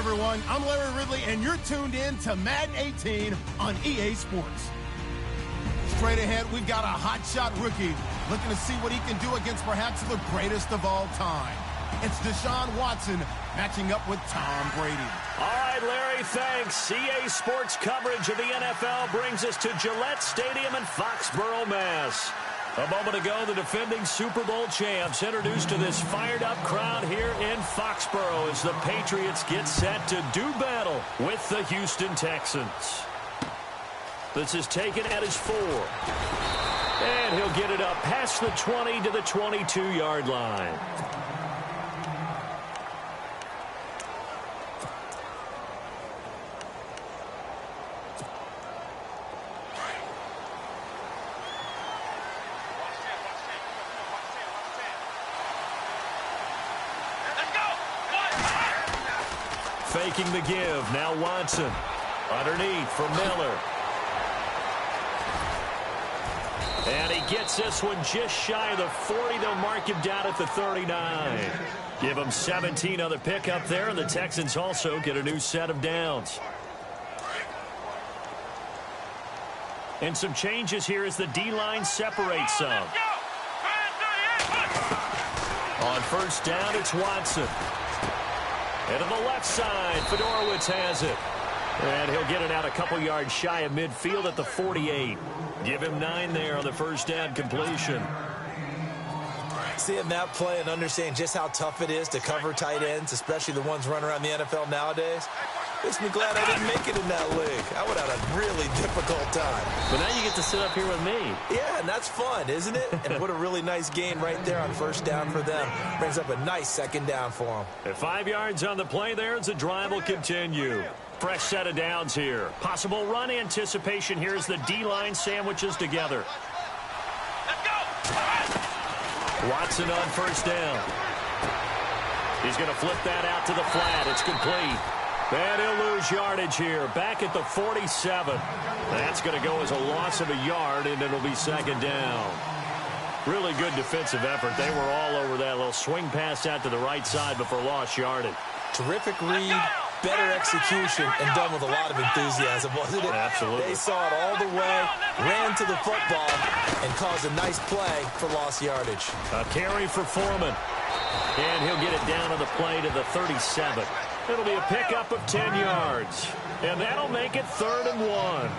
everyone. I'm Larry Ridley, and you're tuned in to Madden 18 on EA Sports. Straight ahead, we've got a hotshot rookie looking to see what he can do against perhaps the greatest of all time. It's Deshaun Watson matching up with Tom Brady. All right, Larry, thanks. EA Sports coverage of the NFL brings us to Gillette Stadium in Foxborough, Mass. A moment ago, the defending Super Bowl champs introduced to this fired-up crowd here in Foxborough as the Patriots get set to do battle with the Houston Texans. This is taken at his 4. And he'll get it up past the 20 to the 22-yard line. Faking the give. Now Watson. Underneath for Miller. And he gets this one just shy of the 40. They'll mark him down at the 39. Give him 17 on the pickup there, and the Texans also get a new set of downs. And some changes here as the D-line separates some. On first down, it's Watson. And on the left side, Fedorowicz has it. And he'll get it out a couple yards shy of midfield at the 48. Give him 9 there on the first down completion. Seeing that play and understanding just how tough it is to cover tight ends, especially the ones running around the NFL nowadays, makes me glad I didn't make it in that league. I would have had a really difficult time. But now you get to sit up here with me. Yeah, and that's fun, isn't it? And what a really nice gain right there on first down for them. Brings up a nice second down for them. At 5 yards on the play there as the drive will continue. Fresh set of downs here. Possible run anticipation here as the D-line sandwiches together. Let's go! Watson on first down. He's going to flip that out to the flat. It's complete. And he'll lose yardage here. Back at the 47. That's going to go as a loss of a yard, and it'll be second down. Really good defensive effort. They were all over that little swing pass out to the right side before lost yardage. Terrific read, better execution, and done with a lot of enthusiasm, wasn't it? Absolutely. They saw it all the way, ran to the football, and caused a nice play for lost yardage. A carry for Foreman. And he'll get it down on the play to the 37. It'll be a pickup of 10 yards. And that'll make it 3rd and 1.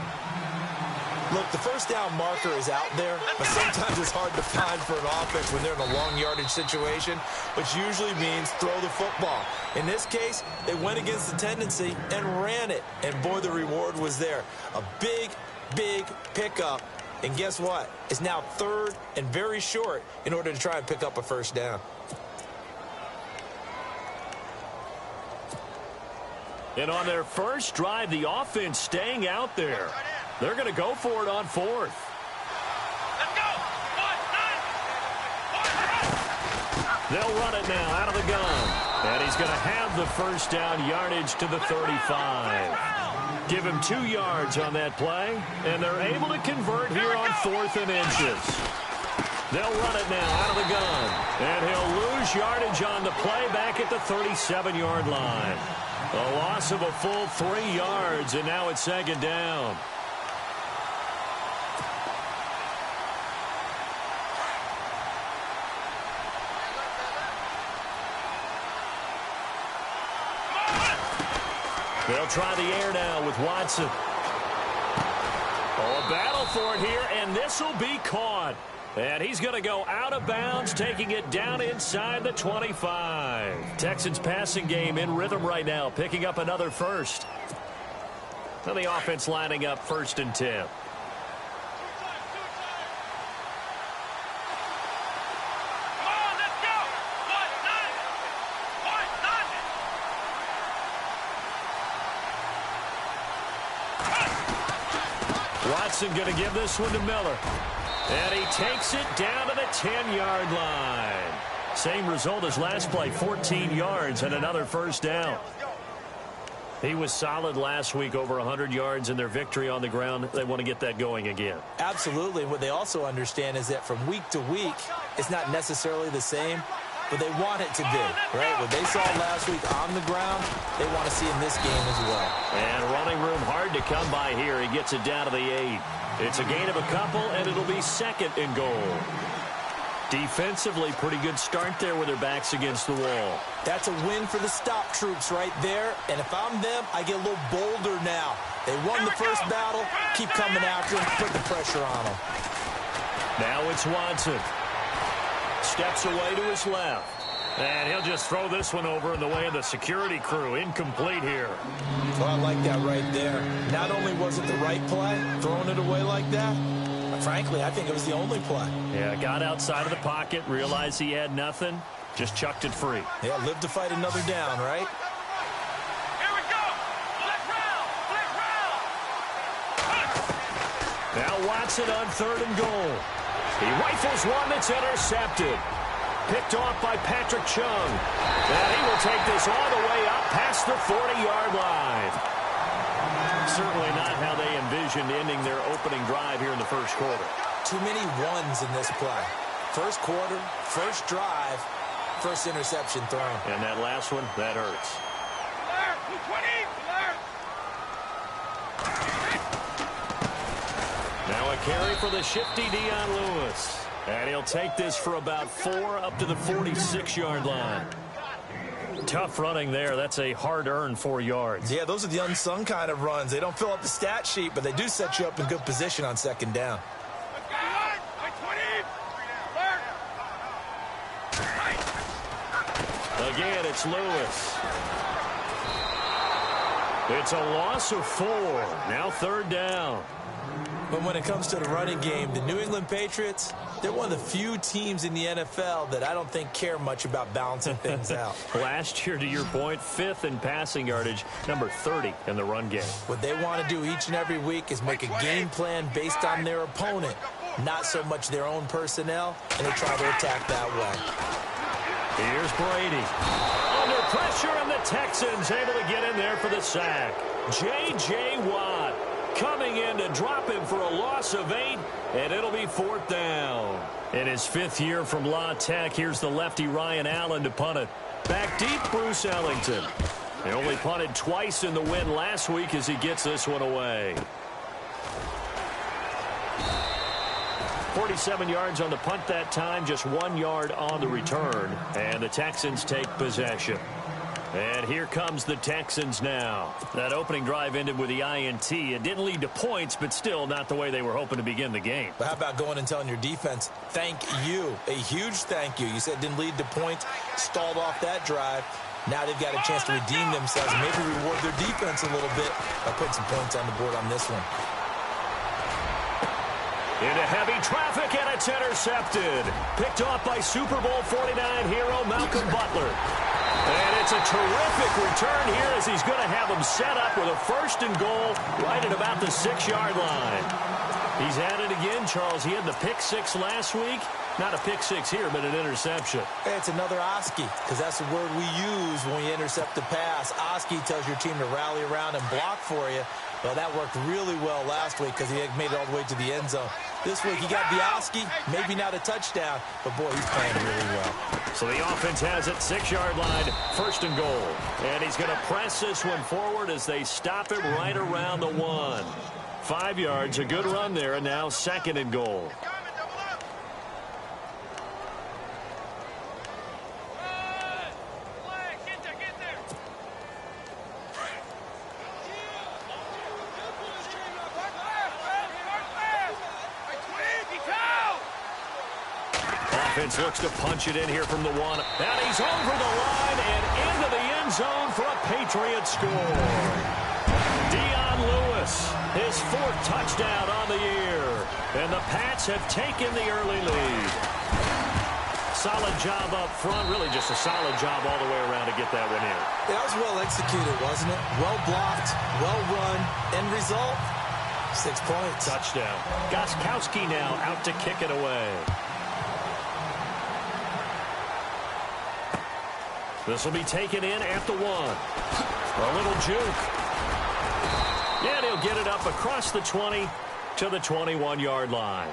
Look, the first down marker is out there, but sometimes it's hard to find for an offense when they're in a long yardage situation, which usually means throw the football. In this case, they went against the tendency and ran it. And boy, the reward was there. A big, big pickup. And guess what? It's now 3rd and very short in order to try and pick up a first down. And on their first drive, the offense staying out there. They're going to go for it on 4th. Let's go! They'll run it now out of the gun. And he's going to have the first down yardage to the 35. Give him 2 yards on that play. And they're able to convert here on 4th and inches. They'll run it now out of the gun. And he'll lose yardage on the play back at the 37-yard line. A loss of a full 3 yards, and now it's second down. They'll try the air now with Watson. Oh, a battle for it here, and this will be caught. And he's going to go out of bounds, taking it down inside the 25. Texans passing game in rhythm right now, picking up another first. And the offense lining up 1st and 10. Watson going to give this one to Miller. And he takes it down to the 10-yard line. Same result as last play, 14 yards and another first down. He was solid last week, over 100 yards in their victory on the ground. They want to get that going again. Absolutely. What they also understand is that from week to week, it's not necessarily the same, but they want it to be, right? What they saw last week on the ground, they want to see in this game as well. And running room hard to come by here. He gets it down to the 8. It's a gain of a couple, and it'll be 2nd and goal. Defensively, pretty good start there with their backs against the wall. That's a win for the stop troops right there. And if I'm them, I get a little bolder now. They won the first battle. Keep coming after them. Put the pressure on them. Now it's Watson. Steps away to his left. And he'll just throw this one over in the way of the security crew. Incomplete here. Well, I like that right there. Not only was it the right play, throwing it away like that, frankly, I think it was the only play. Yeah, got outside of the pocket, realized he had nothing, just chucked it free. Yeah, live to fight another down, right? Here we go. Black round. Black round. Now Watson on 3rd and goal. He rifles one that's intercepted. Picked off by Patrick Chung. And he will take this all the way up past the 40-yard line. Certainly not how they envisioned ending their opening drive here in the first quarter. Too many ones in this play. First quarter, first drive, first interception thrown. And that last one, that hurts. Now a carry for the shifty Dion Lewis. And he'll take this for about 4 up to the 46-yard line. Tough running there. That's a hard-earned 4 yards. Yeah, those are the unsung kind of runs. They don't fill up the stat sheet, but they do set you up in good position on 2nd down. Again, it's Lewis. It's a loss of 4. Now 3rd down. But when it comes to the running game, the New England Patriots, they're one of the few teams in the NFL that I don't think care much about balancing things out. Last year, to your point, 5th in passing yardage, number 30 in the run game. What they want to do each and every week is make a game plan based on their opponent, not so much their own personnel, and they try to attack that way. Here's Brady. Under pressure, and the Texans able to get in there for the sack. J.J. Watt coming in to drop him for a loss of 8, and it'll be 4th down. In his 5th year from La Tech, here's the lefty Ryan Allen to punt it. Back deep, Bruce Ellington. He only punted twice in the win last week as he gets this one away. 47 yards on the punt that time, just 1 yard on the return. And the Texans take possession. And here comes the Texans now. That opening drive ended with the INT. It didn't lead to points, but still not the way they were hoping to begin the game. But how about going and telling your defense, thank you, a huge thank you. You said it didn't lead to points, stalled off that drive. Now they've got a chance to redeem themselves and maybe reward their defense a little bit by putting some points on the board on this one. Into heavy traffic, and it's intercepted. Picked off by Super Bowl 49 hero Malcolm Butler. And it's a terrific return here as he's going to have him set up with a 1st and goal right at about the 6-yard line. He's at it again, Charles. He had the pick 6 last week. Not a pick 6 here, but an interception. Hey, it's another Oski, because that's the word we use when we intercept the pass. Oski tells your team to rally around and block for you. Well, that worked really well last week because he had made it all the way to the end zone. This week he got the Oski, maybe not a touchdown, but boy, he's playing really well. So the offense has it, 6-yard line, 1st and goal. And he's going to press this one forward as they stop him right around the 1. 5 yards, a good run there, and now 2nd and goal. Offense looks to punch it in here from the 1. And he's over the line and into the end zone for a Patriot score. Dion Lewis, his 4th touchdown on the year. And the Pats have taken the early lead. Solid job up front. Really just a solid job all the way around to get that one in. That was well executed, wasn't it? Well blocked, well run. End result, 6 points. Touchdown. Gostkowski now out to kick it away. This will be taken in at the 1. A little juke. And he'll get it up across the 20 to the 21-yard line.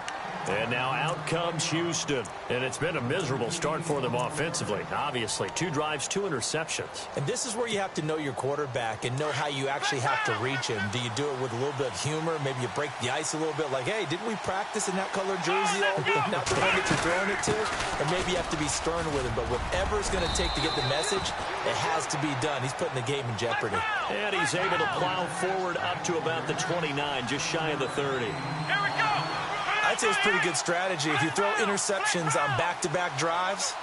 And now out comes Houston. And it's been a miserable start for them offensively. Obviously, 2 drives, 2 interceptions. And this is where you have to know your quarterback and know how you actually have to reach him. Do you do it with a little bit of humor? Maybe you break the ice a little bit like, hey, didn't we practice in that color jersey all week? Not the one that you're throwing it to. And maybe you have to be stern with him. But whatever it's going to take to get the message, it has to be done. He's putting the game in jeopardy. And he's able to plow forward up to about the 29, just shy of the 30. Here we go. I'd say it's pretty good strategy. If you throw interceptions on back-to-back drives,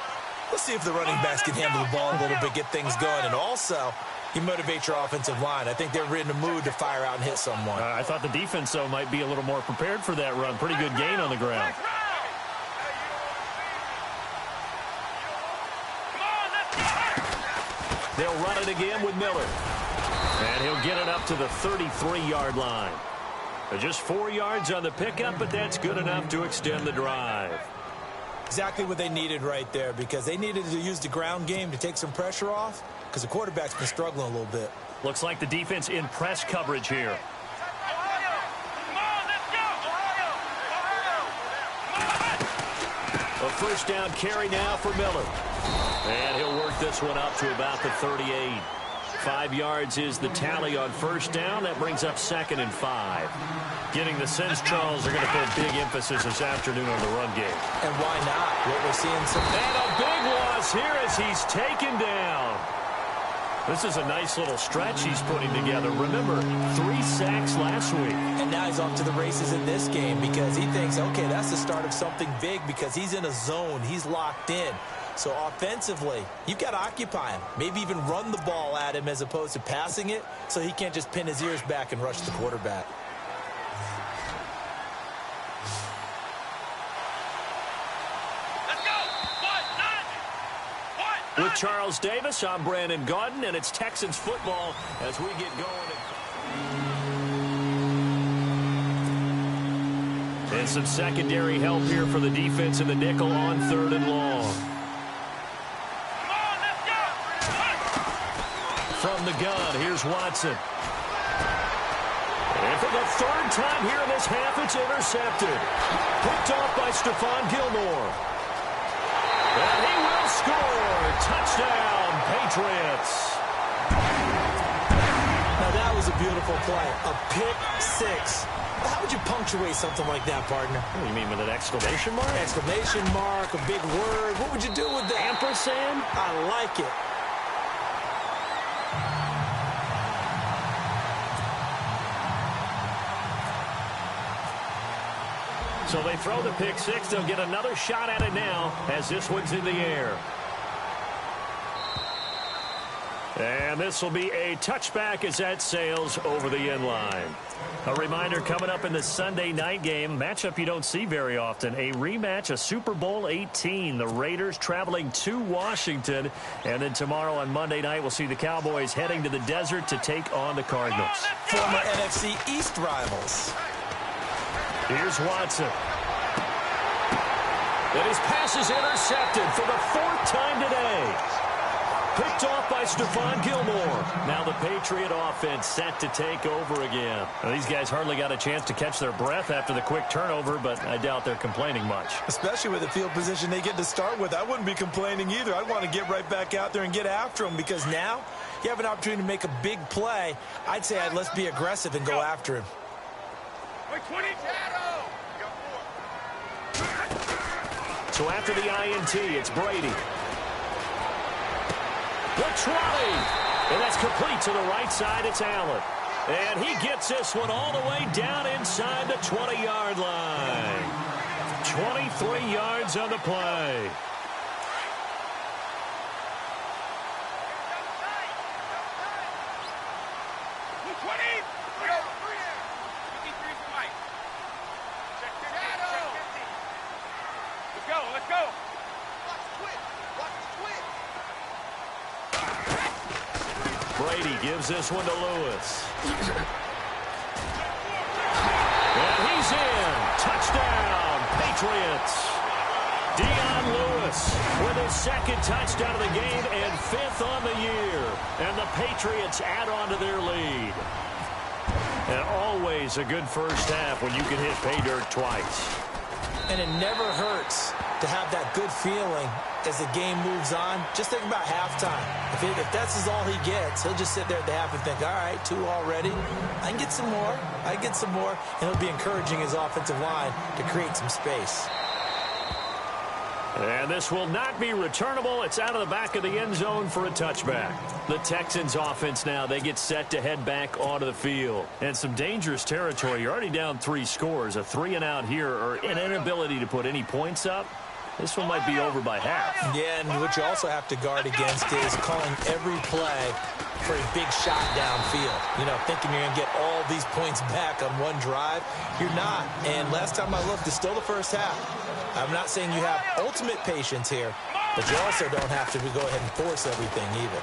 let's see if the running backs can handle the ball a little bit, get things going. And also, you motivate your offensive line. I think they're in the mood to fire out and hit someone. I thought the defense, though, might be a little more prepared for that run. Pretty good gain on the ground. They'll run it again with Miller. And he'll get it up to the 33-yard line. Just 4 yards on the pickup, but that's good enough to extend the drive. Exactly what they needed right there, because they needed to use the ground game to take some pressure off, because the quarterback's been struggling a little bit. Looks like the defense in press coverage here. A first down carry now for Miller. And he'll work this one up to about the 38. 5 yards is the tally on first down. That brings up 2nd and 5. Getting the sense Charles are going to put big emphasis this afternoon on the run game. And why not? What we're seeing some... And a big loss here as he's taken down. This is a nice little stretch he's putting together. Remember, 3 sacks last week. And now he's off to the races in this game because he thinks, okay, that's the start of something big because he's in a zone. He's locked in. So offensively, you've got to occupy him. Maybe even run the ball at him as opposed to passing it so he can't just pin his ears back and rush the quarterback. With Charles Davis, I'm Brandon Gaudin, and it's Texans football as we get going. And some secondary help here for the defense in the nickel on 3rd and long. From the gun, here's Watson. And for the 3rd time here in this half, it's intercepted. Picked off by Stephon Gilmore. And he will score. Touchdown, Patriots. Now that was a beautiful play. A pick 6. How would you punctuate something like that, partner? What do you mean, with an exclamation mark? Exclamation mark, a big word. What would you do with that? Ampersand? I like it. So they throw the pick 6. They'll get another shot at it now as this one's in the air. And this will be a touchback as that sails over the end line. A reminder coming up in the Sunday night game, matchup you don't see very often, a rematch of Super Bowl 18. The Raiders traveling to Washington. And then tomorrow on Monday night, we'll see the Cowboys heading to the desert to take on the Cardinals. Former NFC East rivals. Here's Watson. And his pass is intercepted for the 4th time today. Picked off by Stephon Gilmore. Now the Patriot offense set to take over again. Now, these guys hardly got a chance to catch their breath after the quick turnover, but I doubt they're complaining much. Especially with the field position they get to start with. I wouldn't be complaining either. I'd want to get right back out there and get after them because now you have an opportunity to make a big play. I'd say let's be aggressive and go after him. So after the INT, it's Brady. The 20. And that's complete to the right side. It's Allen. And he gets this one all the way down inside the 20-yard line. 23 yards on the play. Let's go. Brady gives this one to Lewis. And he's in. Touchdown, Patriots. Dion Lewis with his 2nd touchdown of the game and 5th on the year. And the Patriots add on to their lead. And always a good first half when you can hit pay dirt twice. And it never hurts to have that good feeling as the game moves on. Just think about halftime. If that's all he gets, he'll just sit there at the half and think, all right, 2 already. I can get some more. I can get some more. And he'll be encouraging his offensive line to create some space. And this will not be returnable. It's out of the back of the end zone for a touchback. The Texans offense now, they get set to head back onto the field. And some dangerous territory. You're already down 3 scores. A 3-and-out here or an inability to put any points up. This one might be over by half. Yeah, and what you also have to guard against is calling every play for a big shot downfield. You know, thinking you're going to get all these points back on one drive. You're not. And last time I looked, it's still the first half. I'm not saying you have ultimate patience here, but you also don't have to go ahead and force everything either.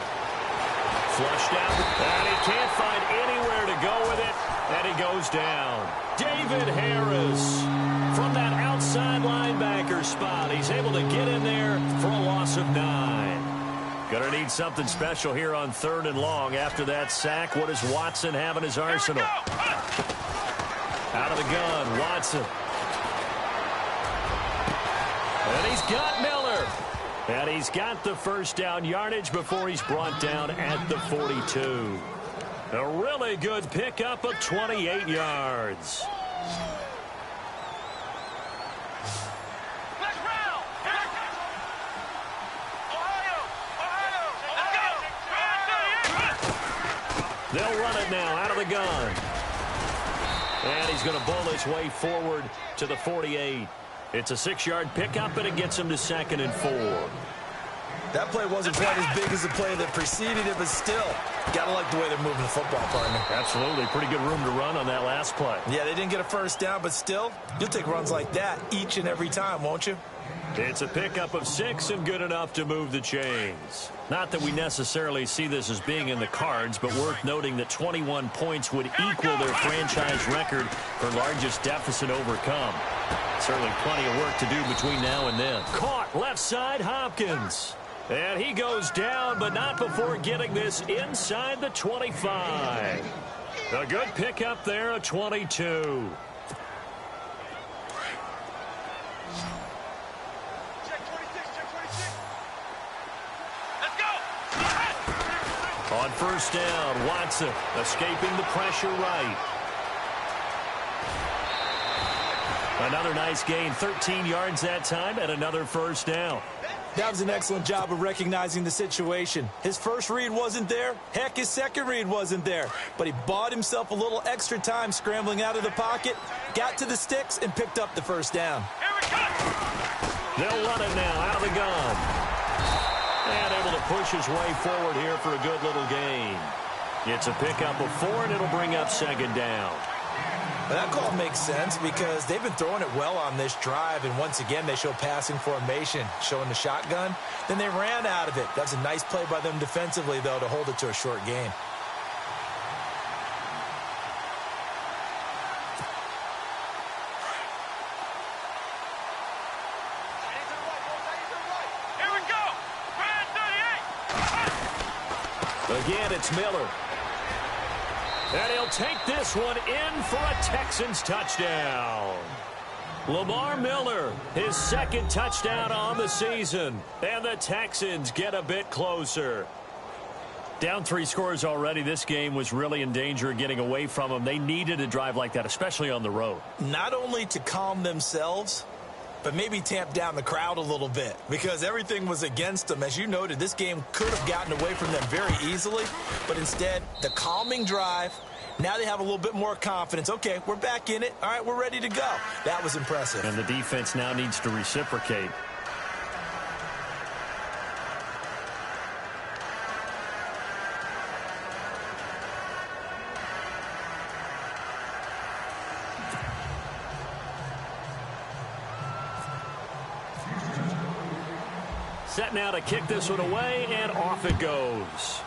Flushed out, and he can't find anywhere to go with it, and he goes down. David Harris from that outside linebacker spot. He's able to get in there for a loss of 9. Gonna need something special here on 3rd and long. After that sack, what does Watson have in his arsenal? Out of the gun, Watson. And he's got Miller. And he's got the first down yardage before he's brought down at the 42. A really good pickup of 28 yards. Let's round. Ohio. Let's go. They'll run it now out of the gun. And he's going to bowl his way forward to the 48. It's a 6-yard pickup, and it gets him to 2nd and 4. That play wasn't quite as big as the play that preceded it, but still, got to like the way they're moving the football, partner. Absolutely. Pretty good room to run on that last play. Yeah, they didn't get a first down, but still, you'll take runs like that each and every time, won't you? It's a pickup of 6 and good enough to move the chains. Not that we necessarily see this as being in the cards, but worth noting that 21 points would equal their franchise record for largest deficit overcome. Certainly plenty of work to do between now and then. Caught left side, Hopkins. And he goes down, but not before getting this inside the 25. A good pickup there, a 22. On first down, Watson escaping the pressure right. Another nice gain, 13 yards that time, and another first down. That was an excellent job of recognizing the situation. His first read wasn't there. Heck, his second read wasn't there. But he bought himself a little extra time scrambling out of the pocket, got to the sticks, and picked up the first down. They'll run it now out of the gun. And able to push his way forward here for a good little gain. It's a pickup of 4, and it'll bring up 2nd down. Well, that call makes sense because they've been throwing it well on this drive, and once again they show passing formation, showing the shotgun. Then they ran out of it. That's a nice play by them defensively, though, to hold it to a short gain. Here we go. Brand 38. Again, it's Miller. And he'll take this one in for a Texans touchdown. Lamar Miller, his 2nd touchdown on the season. And the Texans get a bit closer. Down 3 scores already. This game was really in danger of getting away from them. They needed a drive like that, especially on the road. Not only to calm themselves, but maybe tamp down the crowd a little bit because everything was against them. As you noted, this game could have gotten away from them very easily, but instead, the calming drive, now they have a little bit more confidence. Okay, we're back in it. All right, we're ready to go. That was impressive. And the defense now needs to reciprocate. Set now to kick this one away, and off it goes.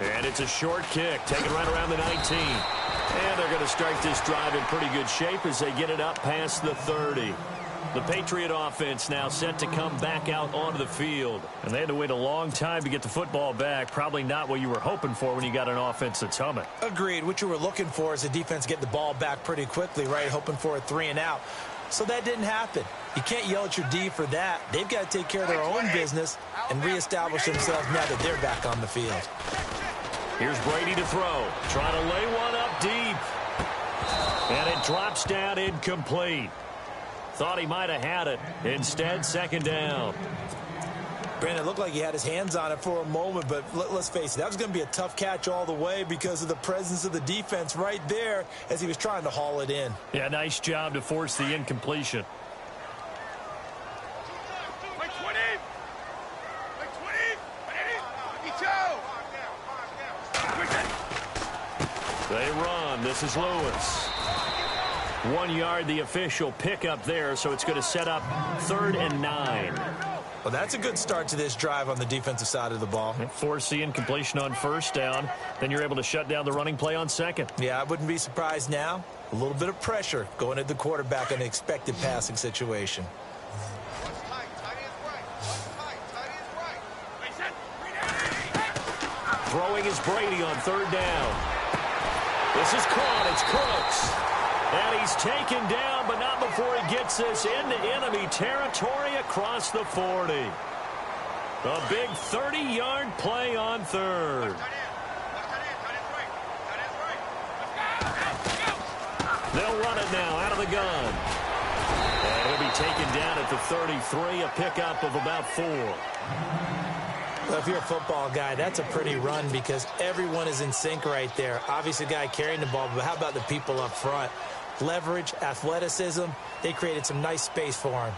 And it's a short kick, taken right around the 19. And they're going to start this drive in pretty good shape as they get it up past the 30. The Patriot offense now set to come back out onto the field. And they had to wait a long time to get the football back. Probably not what you were hoping for when you got an offense that's humming. Agreed. What you were looking for is the defense get the ball back pretty quickly, right? Hoping for a 3-and-out. So that didn't happen. You can't yell at your D for that. They've got to take care of their own business and reestablish themselves now that they're back on the field. Here's Brady to throw. Trying to lay one up deep. And it drops down incomplete. Thought he might have had it. Instead, second down. Brandon, it looked like he had his hands on it for a moment, but let's face it, that was going to be a tough catch all the way because of the presence of the defense right there as he was trying to haul it in. Yeah, nice job to force the incompletion. They run. This is Lewis. 1 yard, the official pickup there, so it's going to set up 3rd and 9. Well, that's a good start to this drive on the defensive side of the ball. Force the incompletion on first down. Then you're able to shut down the running play on second. Yeah, I wouldn't be surprised now. A little bit of pressure going at the quarterback in an expected passing situation. Throwing is Brady on 3rd down. This is caught. It's Cooks. And he's taken down, but not before he gets this into enemy territory across the 40. A big 30-yard play on 3rd. They'll run it now out of the gun. And he'll be taken down at the 33, a pickup of about 4. Well, if you're a football guy, that's a pretty run because everyone is in sync right there. Obviously, the guy carrying the ball, but how about the people up front? Leverage, athleticism, they created some nice space for him.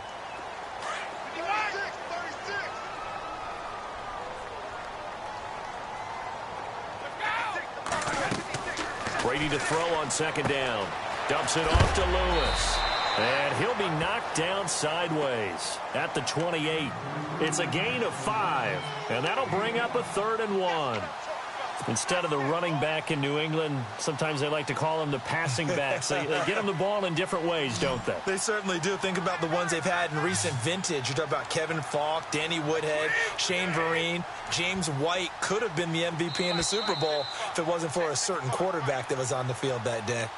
Brady to throw on 2nd down. Dumps it off to Lewis. And he'll be knocked down sideways at the 28. It's a gain of 5, and that'll bring up a 3rd and 1. Instead of the running back in New England, sometimes they like to call them the passing backs. They get them the ball in different ways, don't they? They certainly do. Think about the ones they've had in recent vintage. You talk about Kevin Falk, Danny Woodhead, Shane Vereen. James White could have been the MVP in the Super Bowl if it wasn't for a certain quarterback that was on the field that day.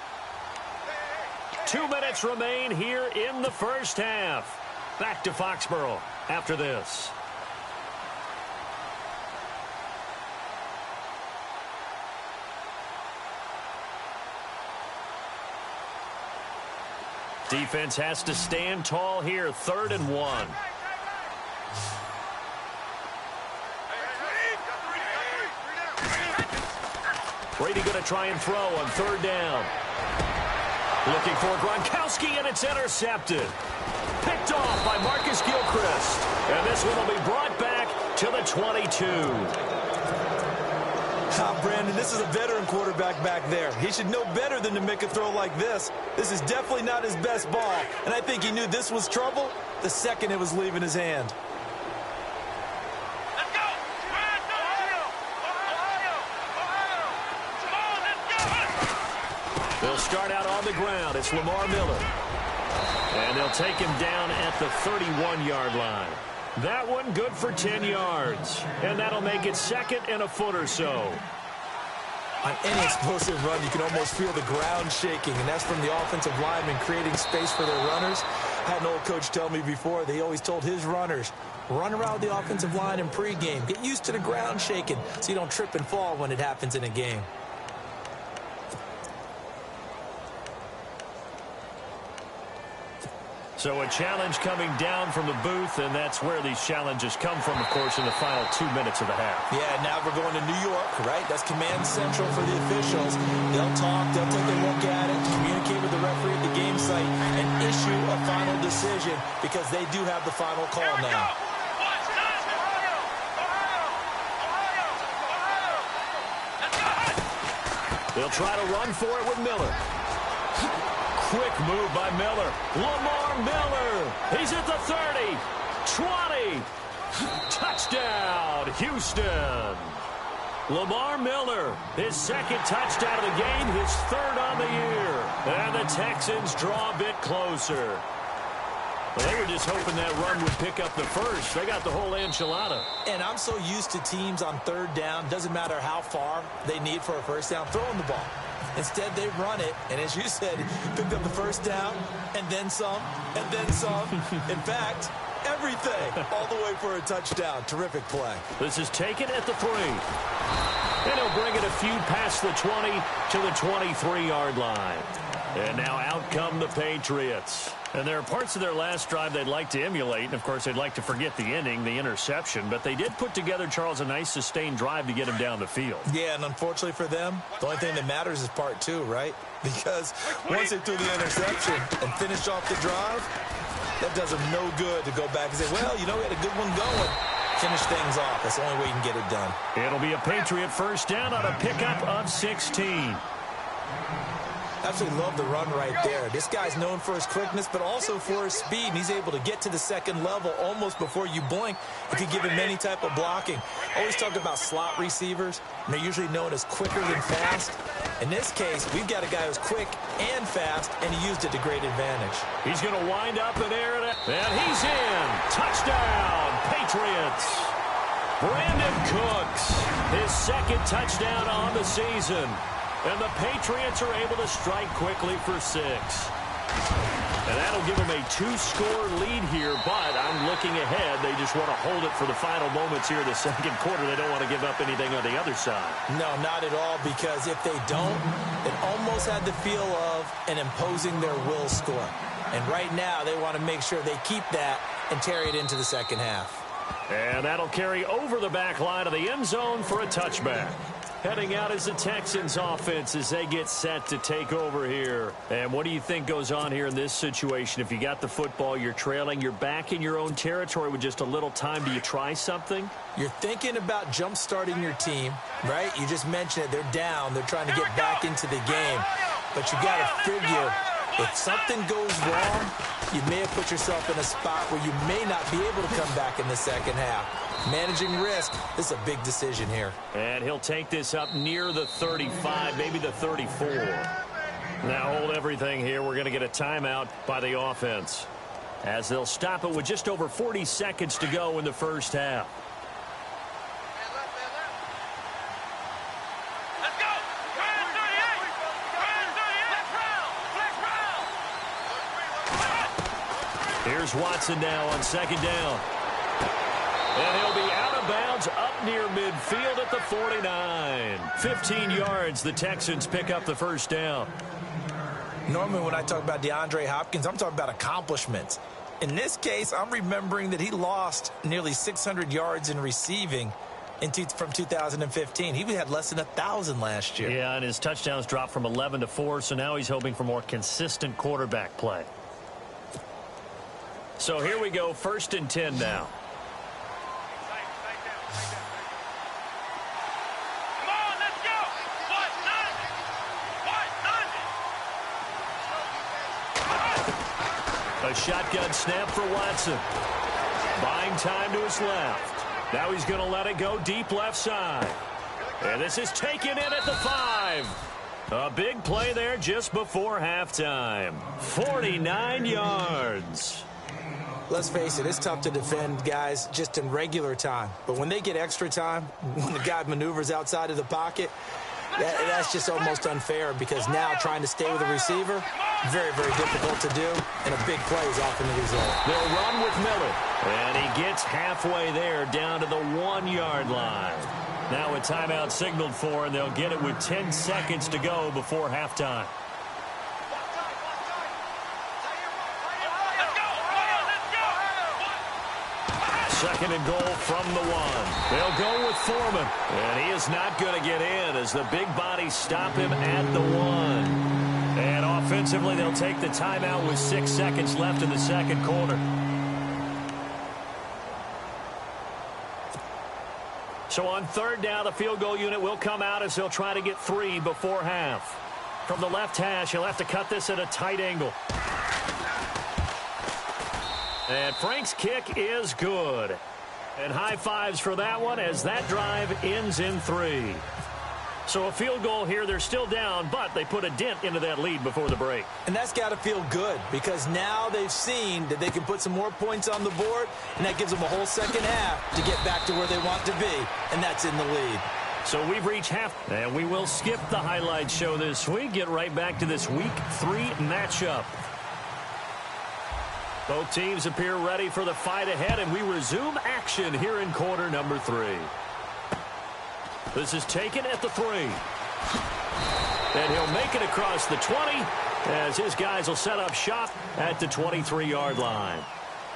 2 minutes remain here in the first half. Back to Foxborough after this. Defense has to stand tall here. 3rd and 1. Brady going to try and throw on 3rd down. Looking for Gronkowski, and it's intercepted. Picked off by Marcus Gilchrist. And this one will be brought back to the 22. Brandon, this is a veteran quarterback back there. He should know better than to make a throw like this. This is definitely not his best ball. And I think he knew this was trouble the second it was leaving his hand. Let's go! They'll start out on the ground. It's Lamar Miller. And they'll take him down at the 31-yard line. That one good for 10 yards. And that'll make it 2nd and a foot or so. On any explosive run, you can almost feel the ground shaking, and that's from the offensive linemen creating space for their runners. I had an old coach tell me before, they always told his runners, run around the offensive line in pregame. Get used to the ground shaking so you don't trip and fall when it happens in a game. So a challenge coming down from the booth, and that's where these challenges come from, of course, in the final 2 minutes of the half. Yeah, now we're going to New York, right? That's command central for the officials. They'll talk, they'll take a look at it, communicate with the referee at the game site, and issue a final decision because they do have the final call now. They'll try to run for it with Miller. Quick move by Miller. Lamar Miller. He's at the 30. 20. Touchdown, Houston. Lamar Miller, his 2nd touchdown of the game, his 3rd on the year. And the Texans draw a bit closer. Well, they were just hoping that run would pick up the first. They got the whole enchilada. And I'm so used to teams on third down, doesn't matter how far they need for a first down, throwing the ball. Instead, they run it, and as you said, picked up the first down, and then some, and then some. In fact, everything, all the way for a touchdown. Terrific play. This is taken at the 3. And he'll bring it a few past the 20 to the 23-yard line. And now out come the Patriots. And there are parts of their last drive they'd like to emulate. And, of course, they'd like to forget the inning, the interception. But they did put together, Charles, a nice sustained drive to get him down the field. Yeah, and unfortunately for them, the only thing that matters is part 2, right? Because once they threw the interception and finished off the drive, that does them no good to go back and say, well, you know, we had a good one going. Finish things off. That's the only way you can get it done. It'll be a Patriot first down on a pickup of 16. Absolutely love the run right there. This guy's known for his quickness, but also for his speed. And he's able to get to the second level almost before you blink if you give him any type of blocking. Always talk about slot receivers, and they're usually known as quicker than fast. In this case, we've got a guy who's quick and fast, and he used it to great advantage. He's going to wind up and air it, and he's in. Touchdown, Patriots. Brandon Cooks, his second touchdown on the season. And the Patriots are able to strike quickly for 6. And that'll give them a 2-score lead here, but I'm looking ahead. They just want to hold it for the final moments here in the second quarter. They don't want to give up anything on the other side. No, not at all, because if they don't, it almost had the feel of an imposing their will score. And right now, they want to make sure they keep that and carry it into the second half. And that'll carry over the back line of the end zone for a touchback. Heading out is the Texans offense as they get set to take over here. And what do you think goes on here in this situation? If you got the football, you're trailing, you're back in your own territory with just a little time. Do you try something? You're thinking about jump-starting your team, right? You just mentioned it. They're down. They're trying to get back into the game. But you got to figure if something goes wrong, you may have put yourself in a spot where you may not be able to come back in the second half. Managing risk, this is a big decision here. And he'll take this up near the 35, maybe the 34. Now hold everything here. We're going to get a timeout by the offense, as they'll stop it with just over 40 seconds to go in the first half. Let's go. Grand 38. Grand 38. Flex round. Here's Watson now on second down. And he'll be out of bounds up near midfield at the 49. 15 yards, the Texans pick up the first down. Normally when I talk about DeAndre Hopkins, I'm talking about accomplishments. In this case, I'm remembering that he lost nearly 600 yards in receiving from 2015. He had less than 1,000 last year. Yeah, and his touchdowns dropped from 11 to 4, so now he's hoping for more consistent quarterback play. So here we go, 1st and 10 now. A shotgun snap for Watson. Buying time to his left. Now he's going to let it go deep left side. And this is taken in at the 5. A big play there just before halftime. 49 yards. Let's face it, it's tough to defend guys just in regular time. But when they get extra time, when the guy maneuvers outside of the pocket, that's just almost unfair, because now trying to stay with the receiver, very, very difficult to do, and a big play is often the result. They'll run with Miller, and he gets halfway there down to the 1-yard line. Now a timeout signaled for, and they'll get it with 10 seconds to go before halftime. Second and goal from the 1. They'll go with Foreman, and he is not going to get in as the big bodies stop him at the 1. And offensively, they'll take the timeout with 6 seconds left in the second quarter. So on third down, the field goal unit will come out as they'll try to get 3 before half. From the left hash, he'll have to cut this at a tight angle. And Frank's kick is good. And high fives for that one as that drive ends in 3. So a field goal here, they're still down, but they put a dent into that lead before the break. And that's got to feel good because now they've seen that they can put some more points on the board, and that gives them a whole second half to get back to where they want to be, and that's in the lead. So we've reached half, and we will skip the highlight show this week. Get right back to this Week 3 matchup. Both teams appear ready for the fight ahead, and we resume action here in quarter number 3. This is taken at the 3. And he'll make it across the 20 as his guys will set up shop at the 23-yard line.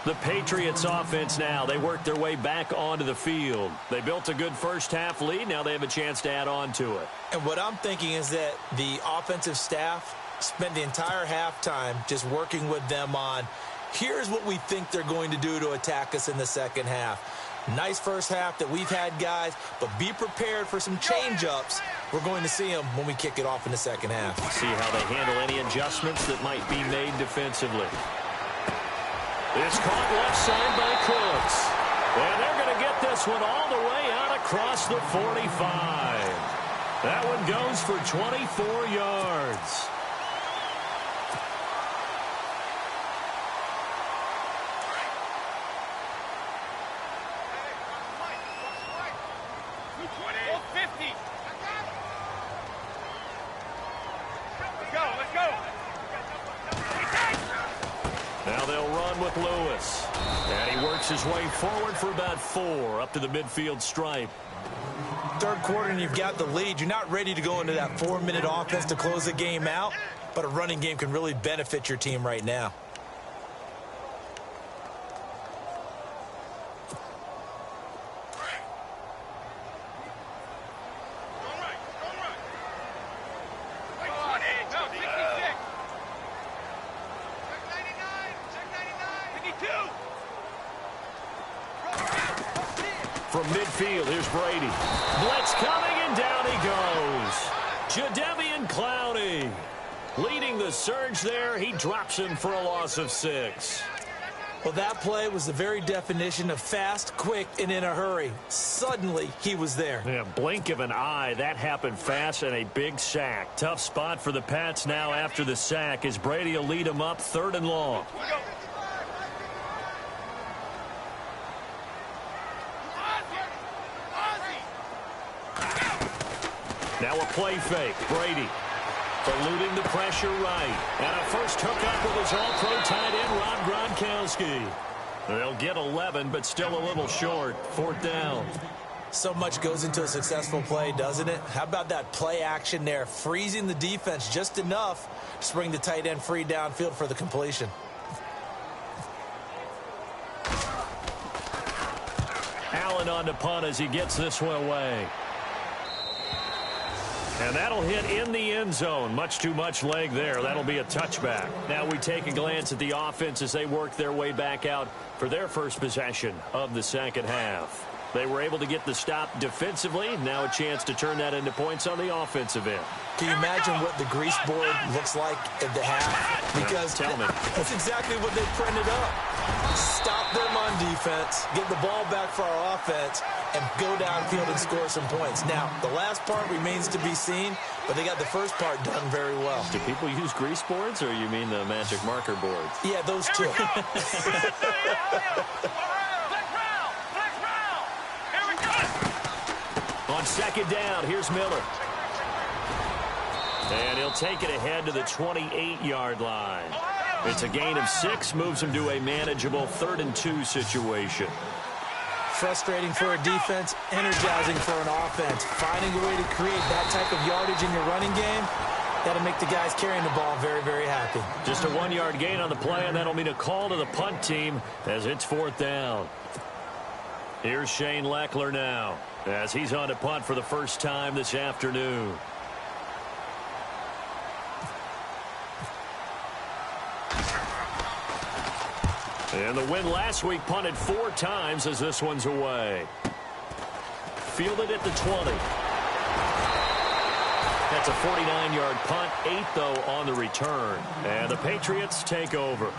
The Patriots offense now, they work their way back onto the field. They built a good first-half lead. Now they have a chance to add on to it. And what I'm thinking is that the offensive staff spent the entire halftime just working with them on, here's what we think they're going to do to attack us in the second half. Nice first half that we've had, guys, but be prepared for some change-ups. We're going to see them when we kick it off in the second half. See how they handle any adjustments that might be made defensively. It's caught left side by Cooks. And they're going to get this one all the way out across the 45. That one goes for 24 yards. Now they'll run with Lewis. And he works his way forward for about 4 up to the midfield stripe. Third quarter and you've got the lead. You're not ready to go into that 4-minute offense to close the game out, but a running game can really benefit your team right now. From midfield, here's Brady. Blitz coming, and down he goes. Jadeveon Clowney leading the surge there. He drops him for a loss of 6. Well, that play was the very definition of fast, quick, and in a hurry. Suddenly, he was there. Yeah, blink of an eye. That happened fast, and a big sack. Tough spot for the Pats now after the sack as Brady will lead them up 3rd and long. Now a play fake. Brady eluding the pressure right. And a first hookup with his all-pro tight end, Rob Gronkowski. They'll get 11, but still a little short. 4th down. So much goes into a successful play, doesn't it? How about that play action there? Freezing the defense just enough to bring the tight end free downfield for the completion. Allen on the punt as he gets this one away. And that'll hit in the end zone. Much too much leg there. That'll be a touchback. Now we take a glance at the offense as they work their way back out for their first possession of the second half. They were able to get the stop defensively. Now a chance to turn that into points on the offensive end. Can you imagine what the grease board looks like at the half? Because tell me. That's exactly what they printed up. Stop them on defense, get the ball back for our offense, and go downfield and score some points. Now, the last part remains to be seen, but they got the first part done very well. Do people use grease boards, or you mean the magic marker boards? Yeah, those two. On second down, here's Miller. And he'll take it ahead to the 28-yard line. It's a gain of 6, moves him to a manageable 3rd and 2 situation. Frustrating for a defense, energizing for an offense. Finding a way to create that type of yardage in your running game, that'll make the guys carrying the ball very, very happy. Just a 1-yard gain on the play, and that'll mean a call to the punt team as it's 4th down. Here's Shane Leckler now as he's on to punt for the first time this afternoon. And the win last week punted 4 times as this one's away. Fielded at the 20. That's a 49-yard punt, 8 though on the return. And the Patriots take over.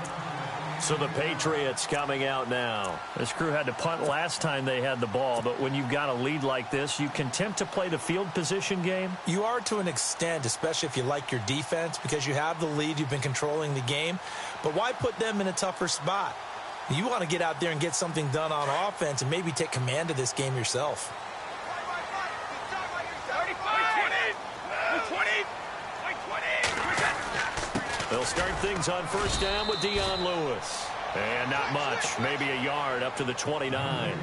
So the Patriots coming out now. This crew had to punt last time they had the ball, but when you've got a lead like this, you can tempt to play the field position game? You are to an extent, especially if you like your defense, because you have the lead, you've been controlling the game. But why put them in a tougher spot? You want to get out there and get something done on offense and maybe take command of this game yourself. They'll start things on first down with Dion Lewis. And not much, maybe a yard up to the 29.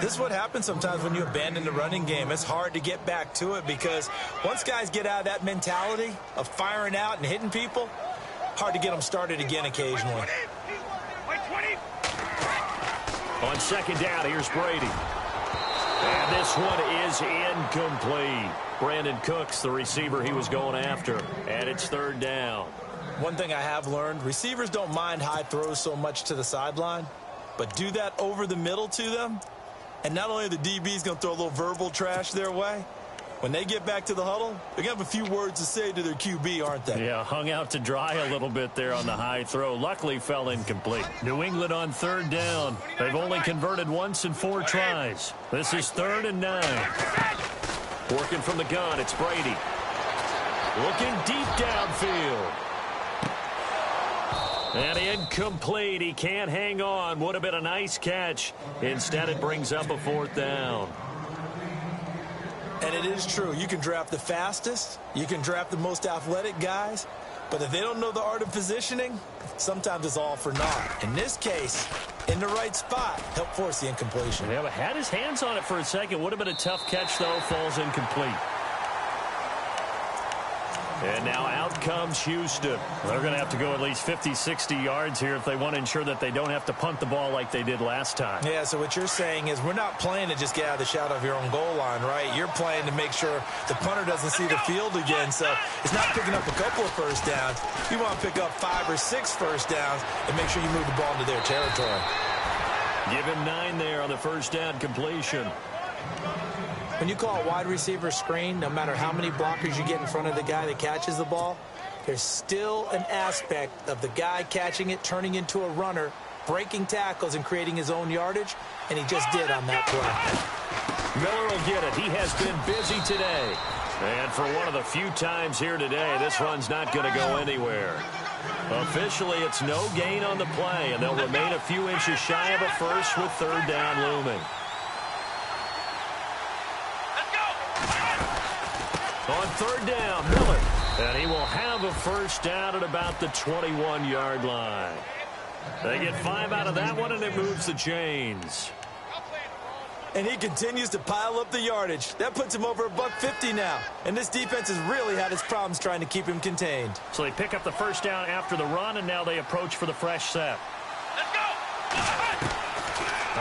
This is what happens sometimes when you abandon the running game. It's hard to get back to it because once guys get out of that mentality of firing out and hitting people, hard to get them started again occasionally. On second down, here's Brady. And this one is incomplete. Brandon Cooks, the receiver he was going after. And it's third down. One thing I have learned, receivers don't mind high throws so much to the sideline, but do that over the middle to them, and not only are the DBs going to throw a little verbal trash their way, when they get back to the huddle, they're going to have a few words to say to their QB, aren't they? Yeah, hung out to dry a little bit there on the high throw. Luckily fell incomplete. New England on third down. They've only converted once in 4 tries. This is 3rd and 9. Working from the gun, it's Brady. Looking deep downfield. And incomplete. He can't hang on. Would have been a nice catch. Instead, it brings up a 4th down. And it is true. You can draft the fastest. You can draft the most athletic guys. But if they don't know the art of positioning, sometimes it's all for naught. In this case, in the right spot, helped force the incompletion. Yeah, but had his hands on it for a second. Would have been a tough catch, though. Falls incomplete. And now out comes Houston. They're going to have to go at least 50, 60 yards here if they want to ensure that they don't have to punt the ball like they did last time. Yeah, so what you're saying is we're not playing to just get out of the shadow of your own goal line, right? You're playing to make sure the punter doesn't see the field again. So it's not picking up a couple of first downs. You want to pick up 5 or 6 first downs and make sure you move the ball into their territory. Give him 9 there on the first down completion. When you call a wide receiver screen, no matter how many blockers you get in front of the guy that catches the ball, there's still an aspect of the guy catching it, turning into a runner, breaking tackles and creating his own yardage, and he just did on that play. Miller will get it. He has been busy today. And for one of the few times here today, this run's not going to go anywhere. Officially, it's no gain on the play, and they'll remain a few inches shy of a first with third down looming. On third down, Miller. And he will have a first down at about the 21-yard line. They get 5 out of that one, and it moves the chains. And he continues to pile up the yardage. That puts him over $150 now. And this defense has really had its problems trying to keep him contained. So they pick up the first down after the run, and now they approach for the fresh set. Let's go!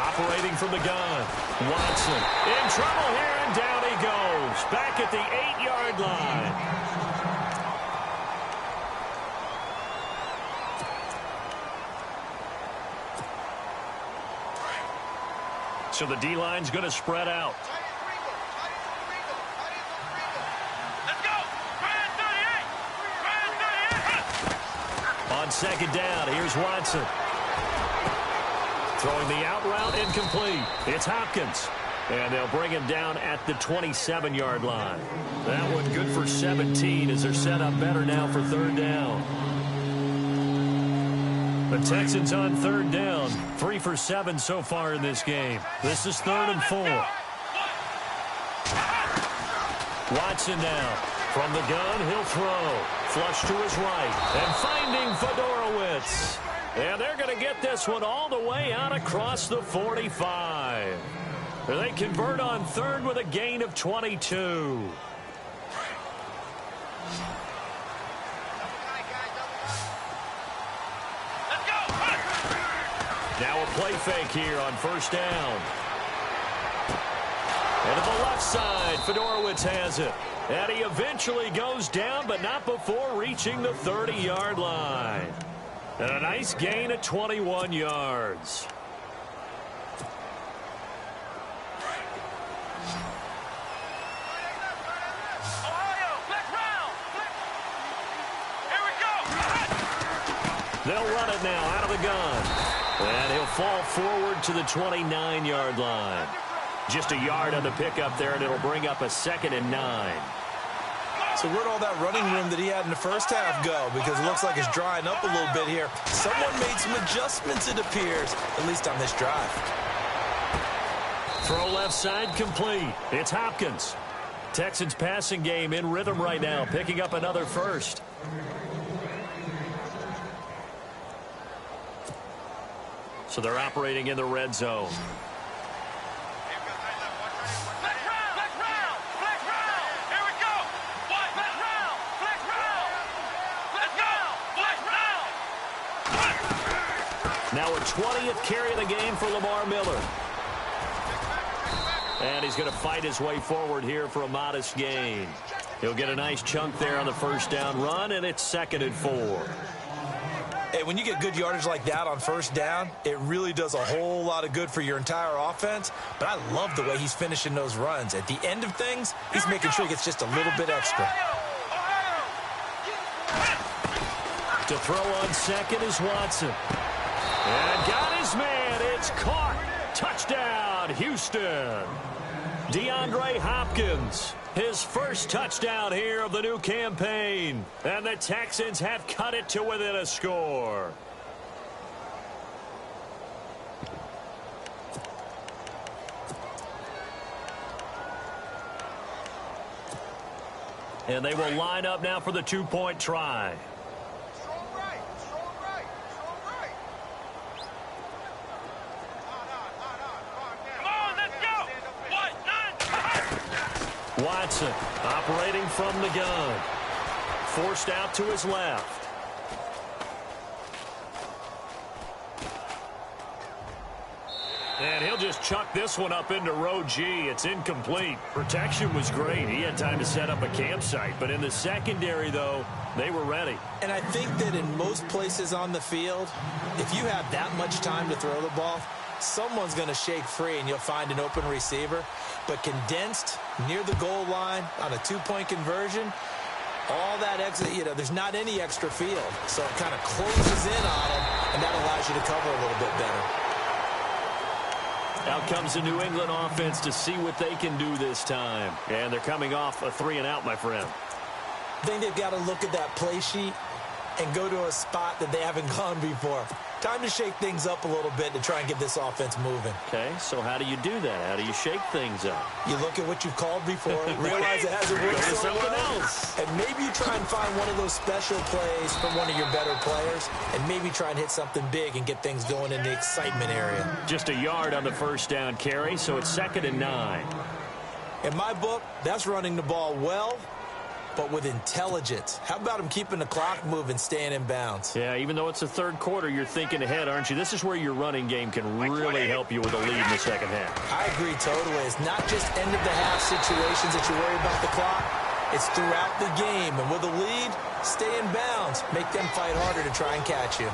Operating from the gun. Watson in trouble here, and down he goes. Back at the 8-yard line. So the D-line's going to spread out. Let's go! On second down, here's Watson. Throwing the out route, incomplete. It's Hopkins. And they'll bring him down at the 27-yard line. That one good for 17 as they're set up better now for third down. The Texans on third down. 3 for 7 so far in this game. This is 3rd and 4. Watson now. From the gun, he'll throw. Flush to his right. And finding Fedorowicz. And they're going to get this one all the way out across the 45. They convert on third with a gain of 22. Now a play fake here on first down. And to the left side, Fedorowicz has it. And he eventually goes down, but not before reaching the 30-yard line. And a nice gain of 21 yards. They'll run it now out of the gun. And he'll fall forward to the 29-yard line. Just a yard on the pickup there, and it'll bring up a 2nd and 9. So where'd all that running room that he had in the first half go? Because it looks like it's drying up a little bit here. Someone made some adjustments, it appears, at least on this drive. Throw left side complete. It's Hopkins. Texans passing game in rhythm right now, picking up another first. So they're operating in the red zone. Now a 20th carry of the game for Lamar Miller. And he's going to fight his way forward here for a modest gain. He'll get a nice chunk there on the first down run, and it's 2nd and 4. Hey, when you get good yardage like that on first down, it really does a whole lot of good for your entire offense. But I love the way he's finishing those runs. At the end of things, he's making sure he gets just a little bit extra. To throw on second is Watson. And got his man. It's caught. Touchdown, Houston. DeAndre Hopkins, his first touchdown here of the new campaign. And the Texans have cut it to within a score. And they will line up now for the two-point try. Watson operating from the gun. Forced out to his left. And he'll just chuck this one up into row G. It's incomplete. Protection was great. He had time to set up a campsite. But in the secondary, though, they were ready. And I think that in most places on the field, if you have that much time to throw the ball, someone's going to shake free and you'll find an open receiver. But condensed near the goal line on a two-point conversion, all that exit, there's not any extra field. So it kind of closes in on them, and that allows you to cover a little bit better. Out comes the New England offense to see what they can do this time. And they're coming off a 3-and-out, my friend. I think they've got to look at that play sheet and go to a spot that they haven't gone before. Time to shake things up a little bit to try and get this offense moving. Okay, so how do you do that? How do you shake things up? You look at what you've called before, realize it hasn't worked so well, and maybe you try and find one of those special plays from one of your better players, and maybe try and hit something big and get things going in the excitement area. Just a yard on the first down carry, so it's 2nd and 9. In my book, that's running the ball well, but with intelligence. How about him keeping the clock moving, staying in bounds? Yeah, even though it's the third quarter, you're thinking ahead, aren't you? This is where your running game can really help you with a lead in the second half. I agree totally. It's not just end-of-the-half situations that you worry about the clock. It's throughout the game. And with a lead, stay in bounds. Make them fight harder to try and catch you.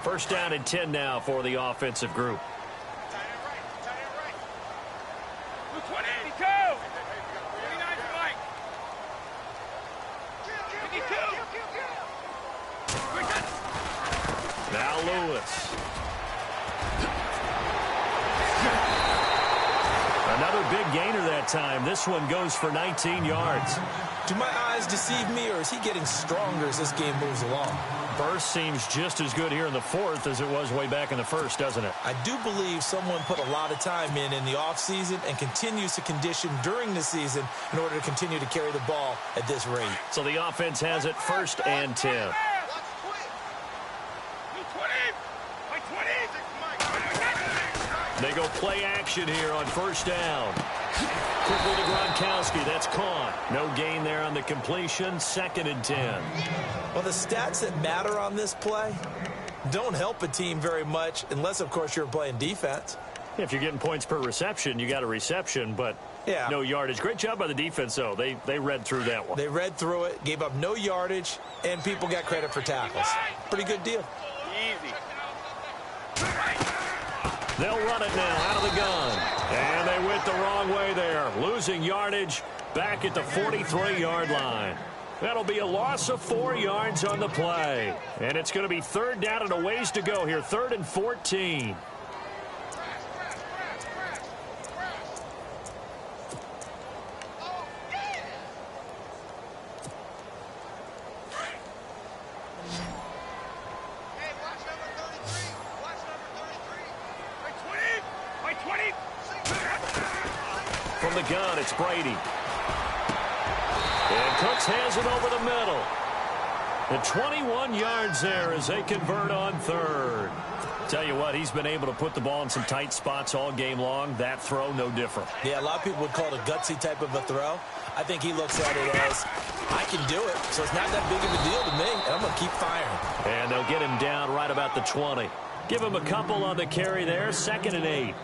First down and 10 now for the offensive group. Now Lewis. Another big gainer that time. This one goes for 19 yards. Do my eyes deceive me, or is he getting stronger as this game moves along? Burst seems just as good here in the fourth as it was way back in the first, doesn't it? I do believe someone put a lot of time in the offseason and continues to condition during the season in order to continue to carry the ball at this rate. So the offense has it 1st and 10. They go play action here on first down. Quickly to Gronkowski. That's caught. No gain there on the completion. 2nd and 10. Well, the stats that matter on this play don't help a team very much unless, of course, you're playing defense. If you're getting points per reception, you got a reception, but no yardage. Great job by the defense, though. They read through that one. They read through it, gave up no yardage, and people got credit for tackles. Pretty good deal. Easy. They'll run it now out of the gun. And they went the wrong way there, losing yardage back at the 43-yard line. That'll be a loss of 4 yards on the play. And it's going to be third down and a ways to go here, 3rd and 14. From the gun, it's Brady. And Cooks has it over the middle. And 21 yards there as they convert on 3rd. Tell you what, he's been able to put the ball in some tight spots all game long. That throw, no different. Yeah, a lot of people would call it a gutsy type of a throw. I think he looks at it as, I can do it, so it's not that big of a deal to me, and I'm going to keep firing. And they'll get him down right about the 20. Give him a couple on the carry there, 2nd and 8.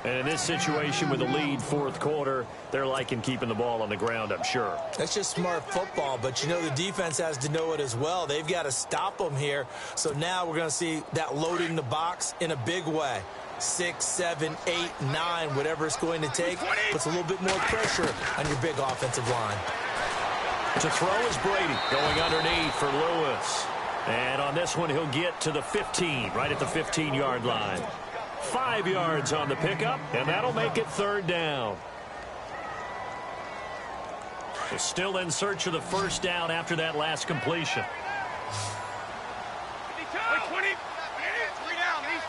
And in this situation with a lead 4th quarter, they're liking keeping the ball on the ground, I'm sure. That's just smart football, but you know the defense has to know it as well. They've got to stop them here. So now we're going to see that loading the box in a big way. 6, 7, 8, 9, whatever it's going to take, puts a little bit more pressure on your big offensive line. To throw is Brady going underneath for Lewis. And on this one, he'll get to the 15, right at the 15-yard line. 5 yards on the pickup, and that'll make it 3rd down. They're still in search of the first down after that last completion. 20. 3 down, these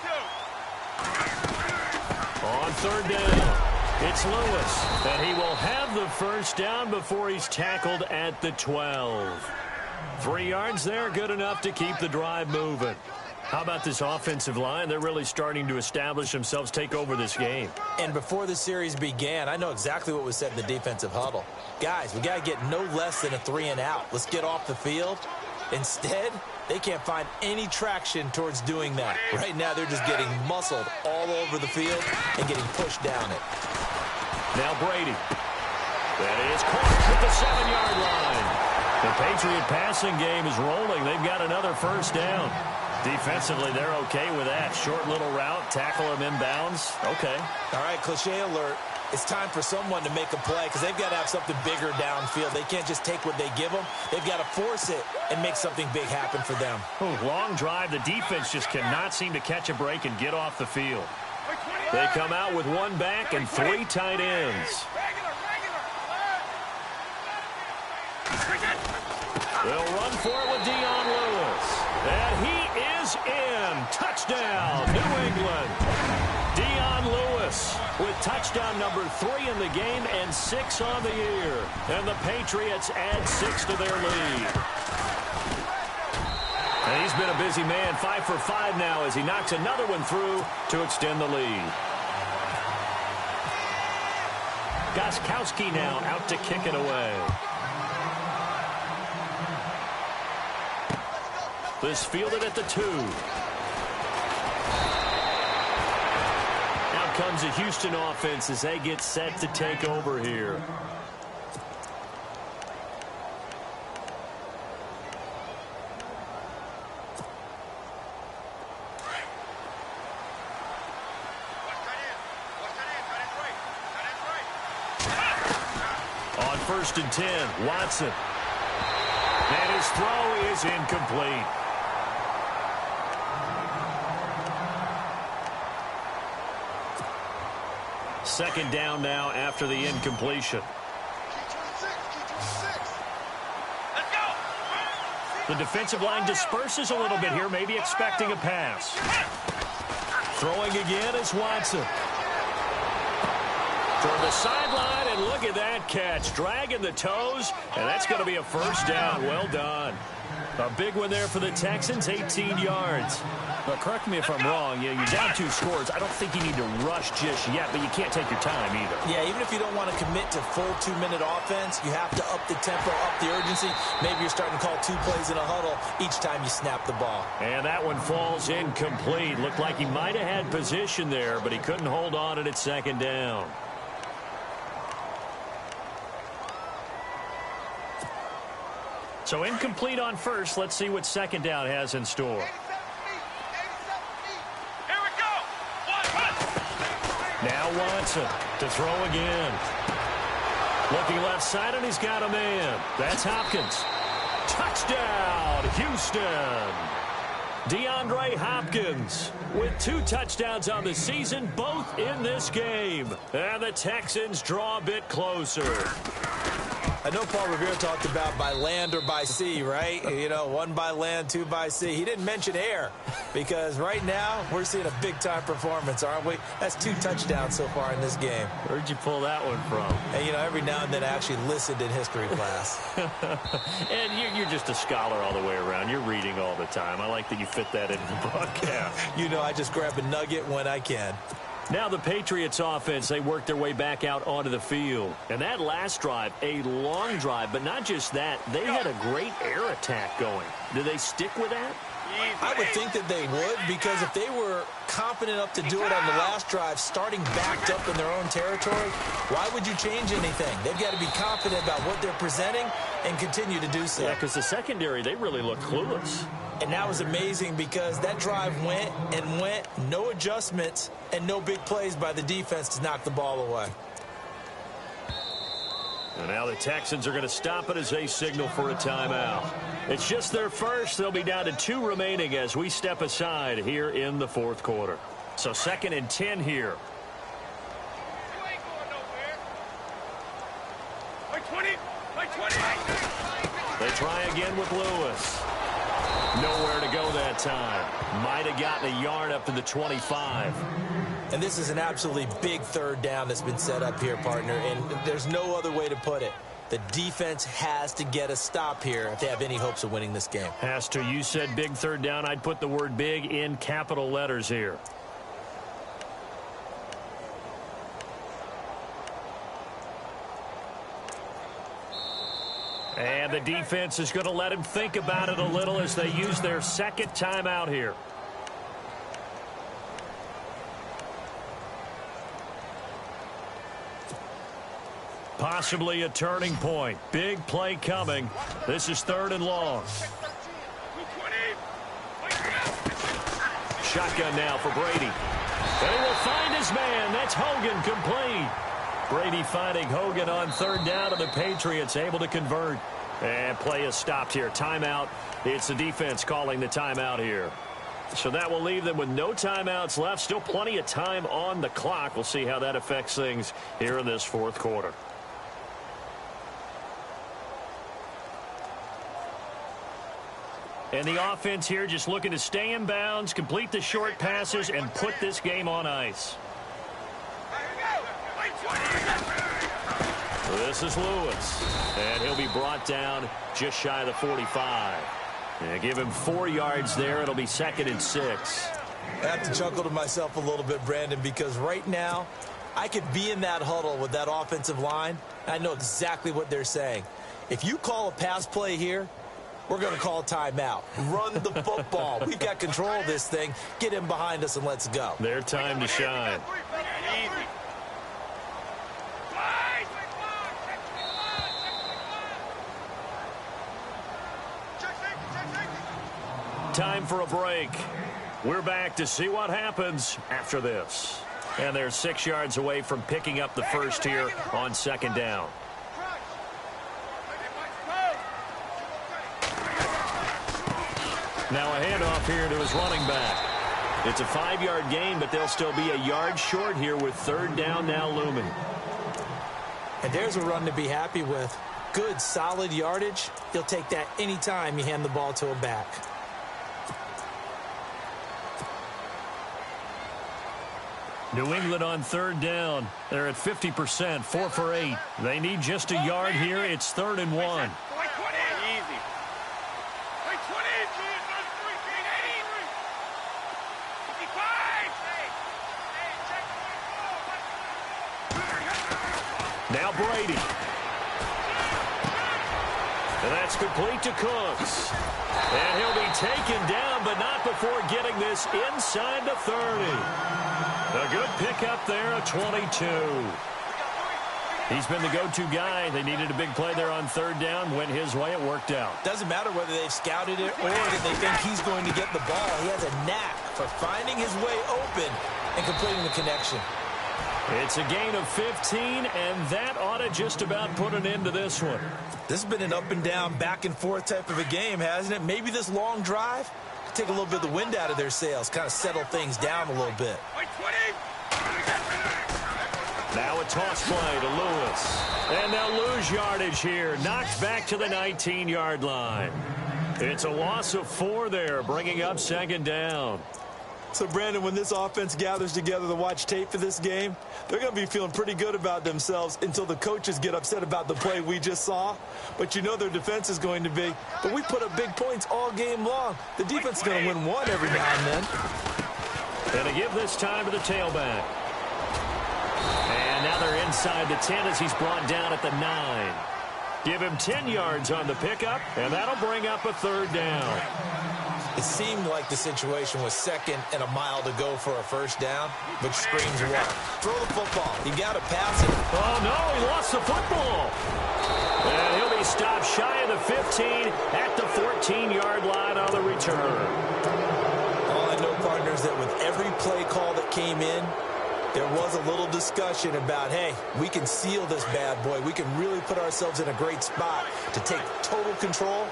2. On 3rd down, it's Lewis, and he will have the first down before he's tackled at the 12. 3 yards there, good enough to keep the drive moving. How about this offensive line? They're really starting to establish themselves, take over this game. And before the series began, I know exactly what was said in the defensive huddle. Guys, we got to get no less than a 3 and out. Let's get off the field. Instead, they can't find any traction towards doing that. Right now, they're just getting muscled all over the field and getting pushed down it. Now Brady. That is caught at the 7-yard line. The Patriot passing game is rolling. They've got another first down. Defensively, they're okay with that. Short little route, tackle him inbounds. Okay. All right, cliche alert. It's time for someone to make a play because they've got to have something bigger downfield. They can't just take what they give them. They've got to force it and make something big happen for them. Ooh, long drive. The defense just cannot seem to catch a break and get off the field. They come out with 1 back and 3 tight ends. They'll run for it with Dion Lewis. And he is in. Touchdown, New England. Dion Lewis with touchdown number 3 in the game and 6 on the year. And the Patriots add 6 to their lead. And he's been a busy man, 5 for 5 now as he knocks another one through to extend the lead. Gostkowski now out to kick it away. This fielded at the 2. Out comes the Houston offense as they get set to take over here. On 1st and 10, Watson. And his throw is incomplete. Second down now after the incompletion. The defensive line disperses a little bit here, maybe expecting a pass. Throwing again is Watson. Toward the sideline, and look at that catch. Dragging the toes, and that's going to be a first down. Well done. A big one there for the Texans, 18 yards. But correct me if I'm wrong, you're down 2 scores. I don't think you need to rush just yet, but you can't take your time either. Yeah, even if you don't want to commit to full 2-minute offense, you have to up the tempo, up the urgency. Maybe you're starting to call 2 plays in a huddle each time you snap the ball. And that one falls incomplete. Looked like he might have had position there, but he couldn't hold on at 2nd down. So incomplete on first. Let's see what 2nd down has in store. Now Watson to throw again. Looking left side, and he's got a man. That's Hopkins. Touchdown, Houston. DeAndre Hopkins with 2 touchdowns on the season, both in this game. And the Texans draw a bit closer. I know Paul Revere talked about by land or by sea, right? You know, 1 by land, 2 by sea. He didn't mention air because right now we're seeing a big-time performance, aren't we? That's 2 touchdowns so far in this game. Where'd you pull that one from? And, you know, every now and then I actually listened in history class. And you're just a scholar all the way around. You're reading all the time. I like that you fit that into the broadcast. You know, I just grab a nugget when I can. Now the Patriots offense, they work their way back out onto the field. And that last drive, a long drive, but not just that, they had a great air attack going. Do they stick with that? I would think that they would, because if they were confident enough to do it on the last drive, starting backed up in their own territory, why would you change anything? They've got to be confident about what they're presenting and continue to do so. Yeah, because the secondary, they really look clueless. And that was amazing because that drive went and went, no adjustments, and no big plays by the defense to knock the ball away. And now the Texans are going to stop it as they signal for a timeout. It's just their first. They'll be down to 2 remaining as we step aside here in the 4th quarter. So 2nd and 10 here. You ain't going nowhere. Like 20. Like 20. They try again with Lewis. Nowhere to go that time. Might have gotten a yard up to the 25. And this is an absolutely big 3rd down that's been set up here, partner, and there's no other way to put it. The defense has to get a stop here if they have any hopes of winning this game. Has to. You said big 3rd down. I'd put the word big in capital letters here. And the defense is going to let him think about it a little as they use their 2nd timeout here. Possibly a turning point. Big play coming. This is 3rd and long. Shotgun now for Brady. And he will find his man. That's Hogan, complete. Brady finding Hogan on 3rd down, and the Patriots able to convert. And play is stopped here. Timeout. It's the defense calling the timeout here. So that will leave them with no timeouts left. Still plenty of time on the clock. We'll see how that affects things here in this 4th quarter. And the offense here just looking to stay in bounds, complete the short passes, and put this game on ice. This is Lewis, and he'll be brought down just shy of the 45. And give him 4 yards there. It'll be 2nd and 6. I have to chuckle to myself a little bit, Brandon, because right now I could be in that huddle with that offensive line. I know exactly what they're saying. If you call a pass play here, we're going to call timeout. Run the football. We've got control of this thing. Get him behind us and let's go. Their time to shine. Time for a break. We're back to see what happens after this. And they're 6 yards away from picking up the first here on 2nd down. Now a handoff here to his running back. It's a 5-yard gain, but they'll still be a yard short here with 3rd down now looming. And there's a run to be happy with. Good, solid yardage. You'll take that anytime you hand the ball to a back. New England on 3rd down. They're at 50%, 4 for 8. They need just a yard here. It's 3rd and 1. Now Brady. And that's complete to Cooks. And he'll be taken down, but not before getting this inside the 30. A good pickup there, a 22. He's been the go-to guy. They needed a big play there on 3rd down. Went his way. It worked out. Doesn't matter whether they've scouted it or that they think he's going to get the ball. He has a knack for finding his way open and completing the connection. It's a gain of 15, and that ought to just about put an end to this one. This has been an up-and-down, back-and-forth type of a game, hasn't it? Maybe this long drive could take a little bit of the wind out of their sails, kind of settle things down a little bit. Now a toss play to Lewis. And they'll lose yardage here. Knocked back to the 19-yard line. It's a loss of 4 there, bringing up second down. So, Brandon, when this offense gathers together to watch tape for this game, they're going to be feeling pretty good about themselves until the coaches get upset about the play we just saw. But you know their defense is going to be. But we put up big points all game long. The defense is going to win one every now and then. And to give this time to the tailback. And now they're inside the 10 as he's brought down at the 9. Give him 10 yards on the pickup, and that'll bring up a third down. It seemed like the situation was 2nd and a mile to go for a first down, which screams what? Throw the football. You got to pass it. Oh, no, he lost the football. And he'll be stopped shy of the 15 at the 14-yard line on the return. All I know, partners, that with every play call that came in, there was a little discussion about, hey, we can seal this bad boy. We can really put ourselves in a great spot to take total control,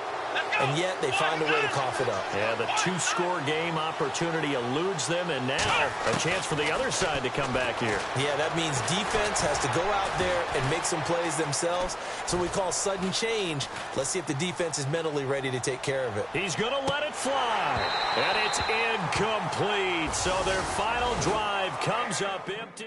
and yet they find a way to cough it up. Yeah, the 2-score game opportunity eludes them, and now a chance for the other side to come back here. Yeah, that means defense has to go out there and make some plays themselves. So we call sudden change. Let's see if the defense is mentally ready to take care of it. He's going to let it fly, and it's incomplete. So their final drive comes up empty.